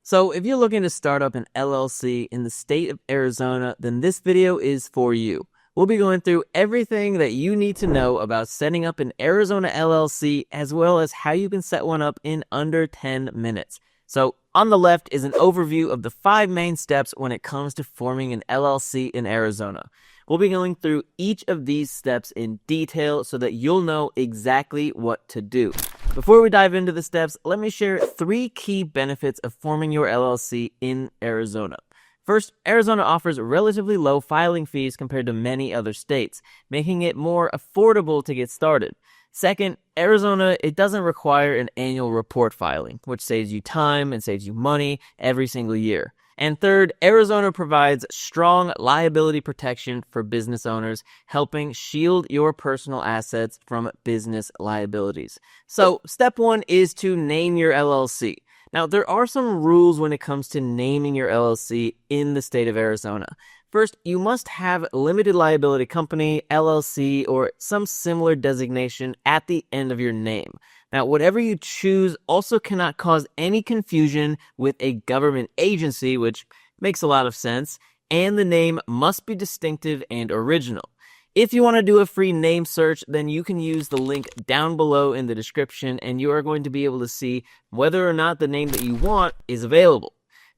So if you're looking to start up an LLC in the state of Arizona, then this video is for you. We'll be going through everything that you need to know about setting up an Arizona LLC, as well as how you can set one up in under 10 minutes. So on the left is an overview of the 5 main steps when it comes to forming an LLC in Arizona. We'll be going through each of these steps in detail so that you'll know exactly what to do. Before we dive into the steps, let me share 3 key benefits of forming your LLC in Arizona. First, Arizona offers relatively low filing fees compared to many other states, making it more affordable to get started. Second, Arizona, it doesn't require an annual report filing, which saves you time and saves you money every single year. And third, Arizona provides strong liability protection for business owners, helping shield your personal assets from business liabilities. So, step 1 is to name your LLC. Now, there are some rules when it comes to naming your LLC in the state of Arizona. First, you must have limited liability company, LLC, or some similar designation at the end of your name. Now, whatever you choose also cannot cause any confusion with a government agency, which makes a lot of sense, and the name must be distinctive and original. If you want to do a free name search, then you can use the link down below in the description, and you are going to be able to see whether or not the name that you want is available.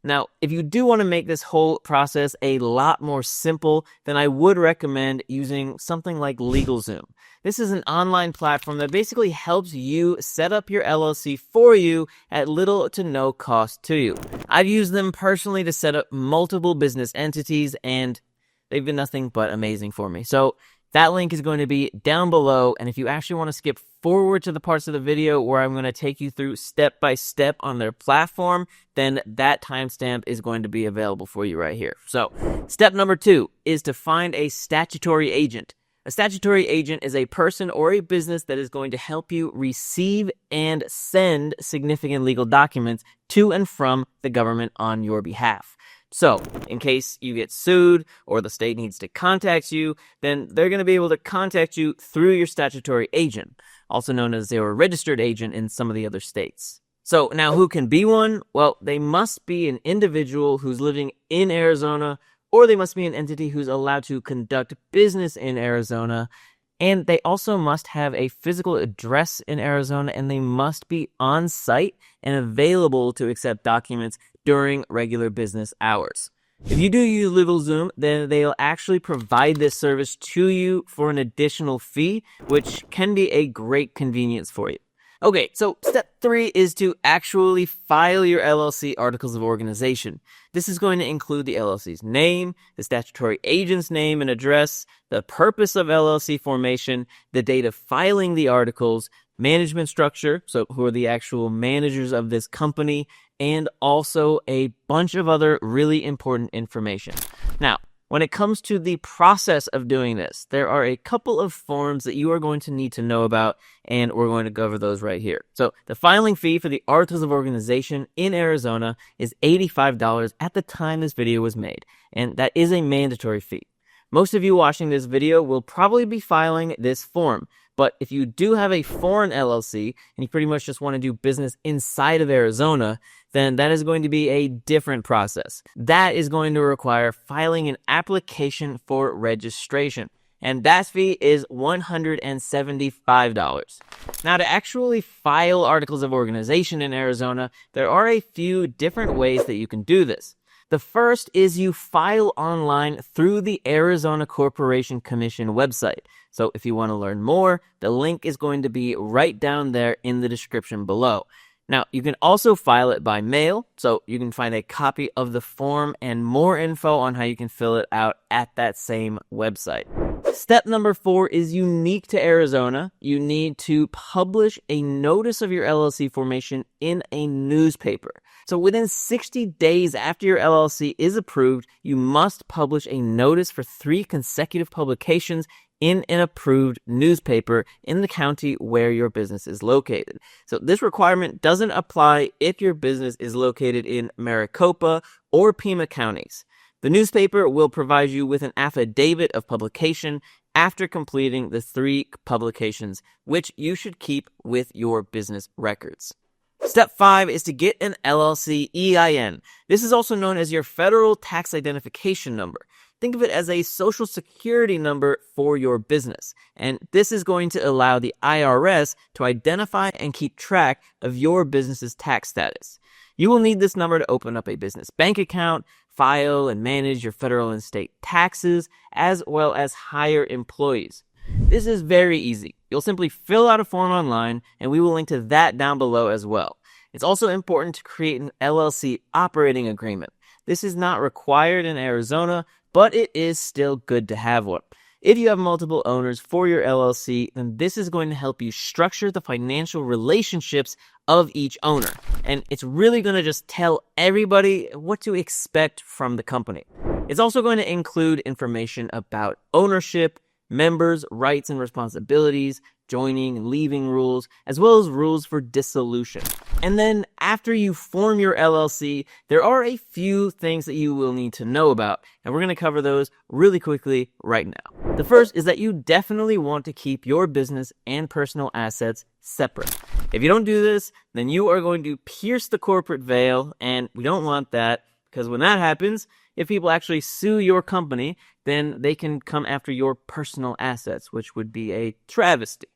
Now, if you do want to make this whole process a lot more simple, then I would recommend using something like LegalZoom. This is an online platform that basically helps you set up your LLC for you at little to no cost to you. I've used them personally to set up multiple business entities, and they've been nothing but amazing for me. So that link is going to be down below, and if you actually want to skip forward to the parts of the video where I'm going to take you through step by step on their platform, then that timestamp is going to be available for you right here. So step number 2 is to find a statutory agent. A statutory agent is a person or a business that is going to help you receive and send significant legal documents to and from the government on your behalf. So, in case you get sued or the state needs to contact you, then they're going to be able to contact you through your statutory agent, also known as their registered agent in some of the other states. So, now who can be one? Well, they must be an individual who's living in Arizona, or they must be an entity who's allowed to conduct business in Arizona, and they also must have a physical address in Arizona, and they must be on site and available to accept documents during regular business hours. If you do use LegalZoom, then they'll actually provide this service to you for an additional fee, which can be a great convenience for you. Okay, so step 3 is to actually file your LLC articles of organization. This is going to include the LLC's name, the statutory agent's name and address, the purpose of LLC formation, the date of filing the articles, management structure, so who are the actual managers of this company, and also a bunch of other really important information. Now, when it comes to the process of doing this, there are a couple of forms that you are going to need to know about, and we're going to cover those right here. So the filing fee for the articles of organization in Arizona is $85 at the time this video was made, and that is a mandatory fee. Most of you watching this video will probably be filing this form, but if you do have a foreign LLC and you pretty much just want to do business inside of Arizona, then that is going to be a different process. That is going to require filing an application for registration, and that fee is $175. Now, to actually file articles of organization in Arizona, there are a few different ways that you can do this. The first is you file online through the Arizona Corporation Commission website. So if you want to learn more, the link is going to be right down there in the description below. Now, you can also file it by mail, so you can find a copy of the form and more info on how you can fill it out at that same website. Step number 4 is unique to Arizona. You need to publish a notice of your LLC formation in a newspaper. So within 60 days after your LLC is approved, you must publish a notice for 3 consecutive publications in an approved newspaper in the county where your business is located. So this requirement doesn't apply if your business is located in Maricopa or Pima counties. The newspaper will provide you with an affidavit of publication after completing the 3 publications, which you should keep with your business records. Step 5 is to get an LLC EIN. This is also known as your federal tax identification number. Think of it as a social security number for your business. And this is going to allow the IRS to identify and keep track of your business's tax status. You will need this number to open up a business bank account, file and manage your federal and state taxes, as well as hire employees. This is very easy. You'll simply fill out a form online, and we will link to that down below as well. It's also important to create an LLC operating agreement. This is not required in Arizona, but it is still good to have one. If you have multiple owners for your LLC, then this is going to help you structure the financial relationships of each owner. And it's really going to just tell everybody what to expect from the company. It's also going to include information about ownership, members' rights and responsibilities, joining and leaving rules, as well as rules for dissolution. And then after you form your LLC, there are a few things that you will need to know about, and we're going to cover those really quickly right now. The first is that you definitely want to keep your business and personal assets separate. If you don't do this, then you are going to pierce the corporate veil, and we don't want that, because when that happens, if people actually sue your company, then they can come after your personal assets, which would be a travesty.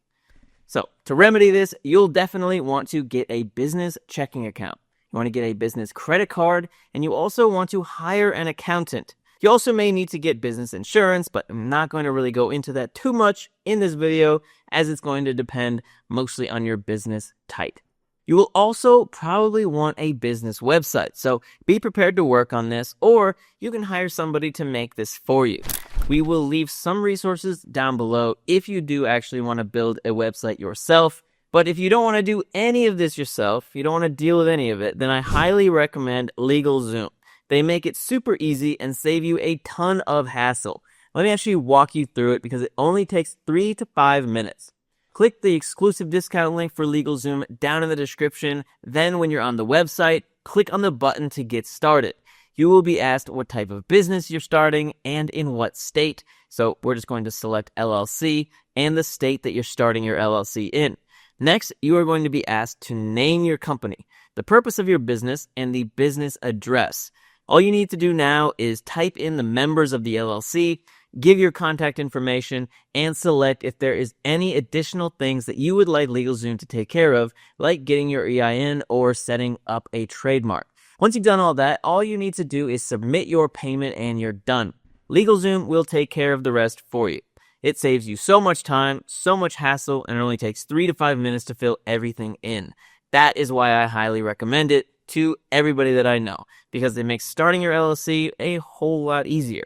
So, to remedy this, you'll definitely want to get a business checking account. You want to get a business credit card, and you also want to hire an accountant. You also may need to get business insurance, but I'm not going to really go into that too much in this video, as it's going to depend mostly on your business type. You will also probably want a business website, so be prepared to work on this, or you can hire somebody to make this for you. We will leave some resources down below if you do actually want to build a website yourself. But if you don't want to do any of this yourself, you don't want to deal with any of it, then I highly recommend LegalZoom. They make it super easy and save you a ton of hassle. Let me actually walk you through it because it only takes 3 to 5 minutes. Click the exclusive discount link for LegalZoom down in the description. Then when you're on the website, click on the button to get started. You will be asked what type of business you're starting and in what state. So we're just going to select LLC and the state that you're starting your LLC in. Next, you are going to be asked to name your company, the purpose of your business, and the business address. All you need to do now is type in the members of the LLC, give your contact information, and select if there is any additional things that you would like LegalZoom to take care of, like getting your EIN or setting up a trademark. Once you've done all that, all you need to do is submit your payment and you're done. LegalZoom will take care of the rest for you. It saves you so much time, so much hassle, and it only takes 3 to 5 minutes to fill everything in. That is why I highly recommend it to everybody that I know, because it makes starting your LLC a whole lot easier.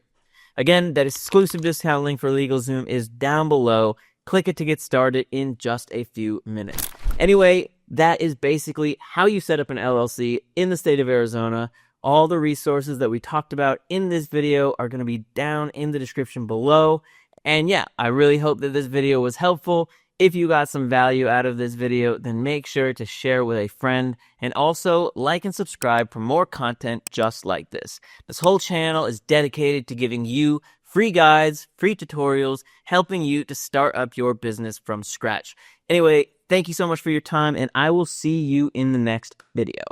Again, that exclusive discount link for LegalZoom is down below. Click it to get started in just a few minutes. Anyway, that is basically how you set up an LLC in the state of Arizona. All the resources that we talked about in this video are going to be down in the description below. And yeah, I really hope that this video was helpful. If you got some value out of this video, then make sure to share with a friend, and also like and subscribe for more content just like this. This whole channel is dedicated to giving you free guides, free tutorials, helping you to start up your business from scratch. Anyway, thank you so much for your time, and I will see you in the next video.